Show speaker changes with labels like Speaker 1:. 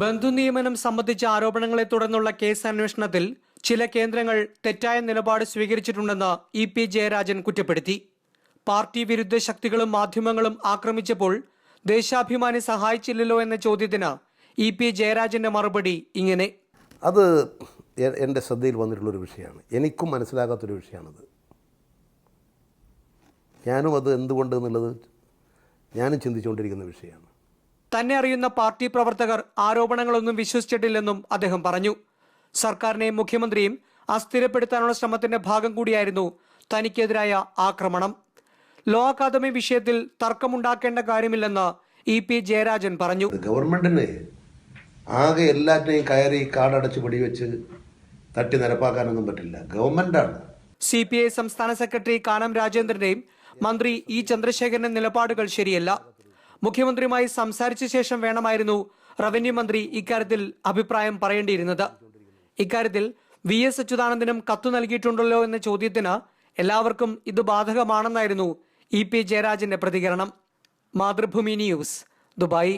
Speaker 1: ബന്ധുനിയമനം സംബന്ധിച്ച ആരോപണങ്ങളെ തുടർന്നുള്ള കേസ് അന്വേഷണത്തിൽ ചില കേന്ദ്രങ്ങൾ തെറ്റായ നിലപാട് സ്വീകരിച്ചിട്ടുണ്ടെന്ന് ഇ.പി. ജയരാജൻ കുറ്റപ്പെടുത്തി. പാർട്ടി വിരുദ്ധ ശക്തികളും മാധ്യമങ്ങളും ആക്രമിച്ചപ്പോൾ ദേശാഭിമാനി സഹായിച്ചില്ലല്ലോ എന്ന ചോദ്യത്തിന് ഇ.പി. ജയരാജന്റെ മറുപടി ഇങ്ങനെ:
Speaker 2: അത് എൻ്റെ ശ്രദ്ധയിൽ വന്നിട്ടുള്ളൊരു വിഷയമാണ്. എനിക്കും മനസ്സിലാകാത്തൊരു വിഷയമാണത്. ഞാനും അത് എന്തുകൊണ്ട് എന്നുള്ളത് ഞാനും ചിന്തിച്ചുകൊണ്ടിരിക്കുന്ന വിഷയമാണ്.
Speaker 1: തന്നെ അറിയുന്ന പാർട്ടി പ്രവർത്തകർ ആരോപണങ്ങളൊന്നും വിശ്വസിച്ചിട്ടില്ലെന്നും അദ്ദേഹം പറഞ്ഞു. സർക്കാരിനെയും മുഖ്യമന്ത്രിയും അസ്ഥിരപ്പെടുത്താനുള്ള ശ്രമത്തിന്റെ ഭാഗം കൂടിയായിരുന്നു തനിക്കെതിരായ ആക്രമണം. ലോ അക്കാദമി വിഷയത്തിൽ തർക്കമുണ്ടാക്കേണ്ട കാര്യമില്ലെന്ന് ഇ.പി. ജയരാജൻ പറഞ്ഞു.
Speaker 2: ഗവൺമെന്റിന് ആകെ എല്ലാറ്റിനെയും കയറി കാടടച്ച് പിടിവെച്ച് തട്ടി നിരപ്പാക്കാനൊന്നും പറ്റില്ല. ഗവൺമെന്റാണ്.
Speaker 1: CPI സംസ്ഥാന സെക്രട്ടറി കാനം രാജേന്ദ്രന്റെയും മന്ത്രി ഇ. ചന്ദ്രശേഖരന്റെ നിലപാടുകൾ ശരിയല്ല. മുഖ്യമന്ത്രിയുമായി സംസാരിച്ച ശേഷം വേണമായിരുന്നു റവന്യൂ മന്ത്രി ഇക്കാര്യത്തിൽ അഭിപ്രായം പറയേണ്ടിയിരുന്നത്. ഇക്കാര്യത്തിൽ VS അച്യുതാനന്ദനും കത്തു നൽകിയിട്ടുണ്ടല്ലോ എന്ന ചോദ്യത്തിന് എല്ലാവർക്കും ഇത് ബാധകമാണെന്നായിരുന്നു ഇ.പി. ജയരാജന്റെ പ്രതികരണം. Mathrubhumi news, Dubai.